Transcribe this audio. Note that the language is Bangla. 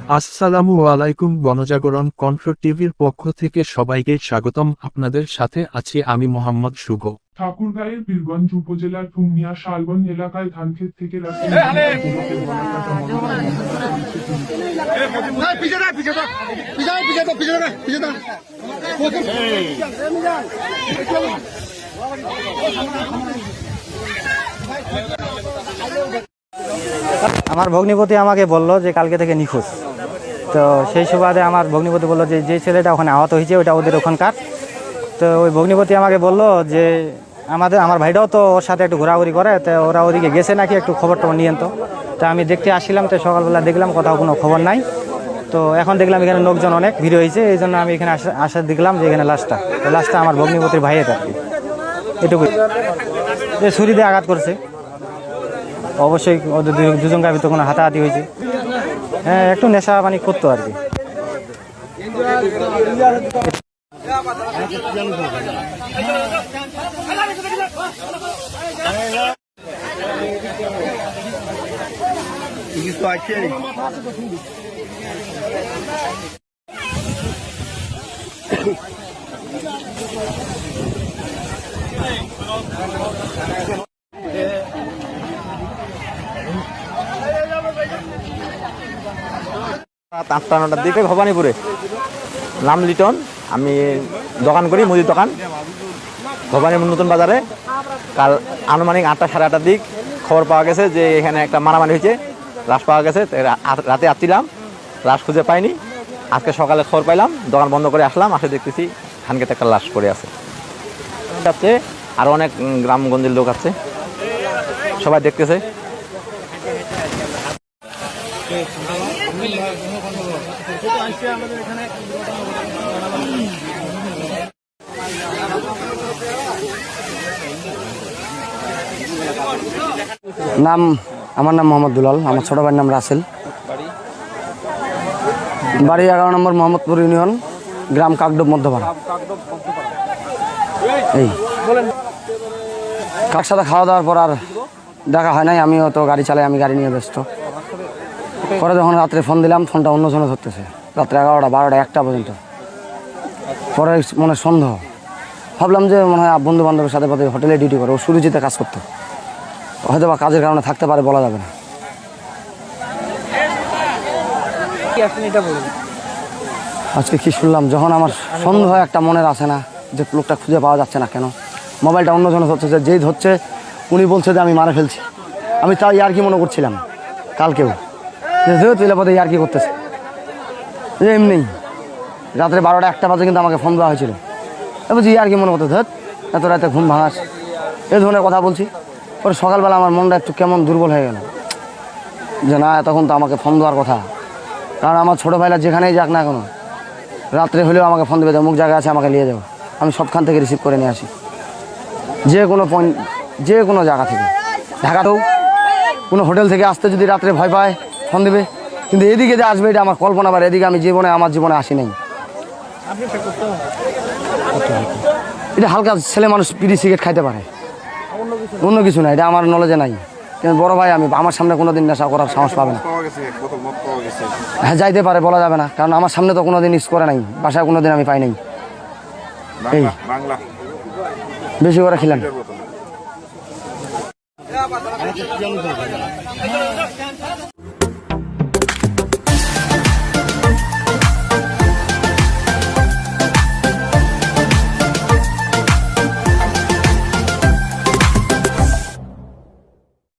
আসসালামু আলাইকুম। গণজাগরণ কণ্ঠ টিভির পক্ষ থেকে সবাইকে স্বাগতম। আপনাদের সাথে আছি আমি মোহাম্মদ শুভ। ঠাকুরগাঁয়ের বীরগঞ্জ উপজেলার টুংনিয়া শালবন এলাকায় ধানক্ষেত থেকে রাতে গলাকাটা আমার ভগ্নিপতি আমাকে বলল যে কালকে থেকে নিখোঁজ। তো সেই সুবাদে আমার ভগ্নিপতি বললো যে যে ছেলেটা ওখানে আহত হয়েছে ওটা ওদের ওখানকার। তো ওই ভগ্নিপতি আমাকে বলল যে আমার ভাইটাও তো ওর সাথে একটু ঘোরাঘুরি করে, তো ওরা ওদিকে গেছে নাকি, একটু খবর টবর নিয়েন তো। তা আমি দেখতে আসছিলাম, তো সকালবেলা দেখলাম কোথাও কোনো খবর নাই। তো এখন দেখলাম এখানে লোকজন অনেক ভিড় হয়েছে, এই জন্য আমি এখানে আসা দেখলাম যে এখানে লাশটা আমার ভগ্নিপতির ভাইয়ের আর কি। এটুকুই যে ছুরি দিয়ে আঘাত করছে, অবশ্যই ওদের দুজনকার ভিতরে কোনো হাতাহাতি হয়েছে। হ্যাঁ, একটু নেশা পানি করতো আর কি। রাত 8টা-9টার দিকে ভবানীপুরে নাম লিটন, আমি দোকান করি, মুদির দোকান ভবানীপুর নতুন বাজারে। কাল আনুমানিক 8টা-8:30টার দিক খবর পাওয়া গেছে যে এখানে একটা মারামারি হয়েছে, লাশ পাওয়া গেছে। রাতে আসছিলাম, লাশ খুঁজে পাইনি। আজকে সকালে খবর পাইলাম, দোকান বন্ধ করে আসলাম, আসে দেখতেছি ধানক্ষেতে একটা লাশ পড়ে আছে। আছে আরও অনেক গ্রামগঞ্জের লোক আছে, সবাই দেখতেছে। আমার নাম মোহাম্মদ দুলাল, আমার ছোট ভাইয়ের নাম রাসেল। বাড়ি 11 নম্বর মোহাম্মদপুর ইউনিয়ন, গ্রাম কাকডোব মধ্যপাড়া। এই কার সাথে খাওয়া দাওয়ার পর আর দেখা হয় নাই, আমিও তো গাড়ি চালাই, আমি গাড়ি নিয়ে ব্যস্ত। পরে যখন রাত্রে ফোন দিলাম, ফোনটা অন্যজনে ধরতেছে, রাত্রে 11টা 12টা 1টা পর্যন্ত। পরে মনে সন্দেহ, ভাবলাম যে মনে হয় বন্ধু বান্ধবের সাথে পথে হোটেলে ডিউটি করে, ও সুরুচিতে কাজ করতো, হয়তো বা কাজের কারণে থাকতে পারে, বলা যাবে না। আজকে কি শুনলাম, যখন আমার সন্দেহ একটা মনের আছে না যে লোকটা খুঁজে পাওয়া যাচ্ছে না কেন, মোবাইলটা অন্যজনে ধরছে, যেই ধরছে উনি বলছে যে আমি মারা ফেলছি। আমি তাই আর কি মনে করছিলাম কালকেও, যে তুইলে পথে আর কি করতেছে, যে এমনি রাত্রে 12টা 1টা বাজে কিন্তু আমাকে ফোন দেওয়া হয়েছিল। বলছি আর কি মনে করতে, ধর এত রাতে ঘুম ভাঙাস, এই ধরনের কথা বলছি। পরে সকালবেলা আমার মনটা একটু কেমন দুর্বল হয়ে গেল, যে না তখন তো আমাকে ফোন দেওয়ার কথা। কারণ আমার ছোটো ভাইরা যেখানেই যাক না কেন, রাত্রে হলেও আমাকে ফোন দেবে, অমুক জায়গায় আছে, আমাকে নিয়ে যাবো। আমি সবখান থেকে রিসিভ করে নিয়ে আসি, যে কোনো পয়েন্ট, যে কোনো জায়গা থেকে, ঢাকাতেও কোনো হোটেল থেকে আসতে যদি রাত্রে ভয় পায় ফোন দেবে। কিন্তু এদিকে যে আসবে এটা আমার কল্পনা, বা এদিকে আমি আমার জীবনে আসি নাই। এটা হালকা ছেলে মানুষ বিড়ি সিগারেট খাইতে পারে, অন্য কিছু না, এটা আমার নলেজে নাই। কিন্তু বড় ভাই আমি, আমার সামনে কোনোদিন নেশা করার সাহস পাবে না। হ্যাঁ যাইতে পারে, বলা যাবে না, কারণ আমার সামনে তো কোনোদিন ইউজ করে নাই, বাসায় কোনোদিন আমি পাই নাই। এই বেশি করে খেলেন।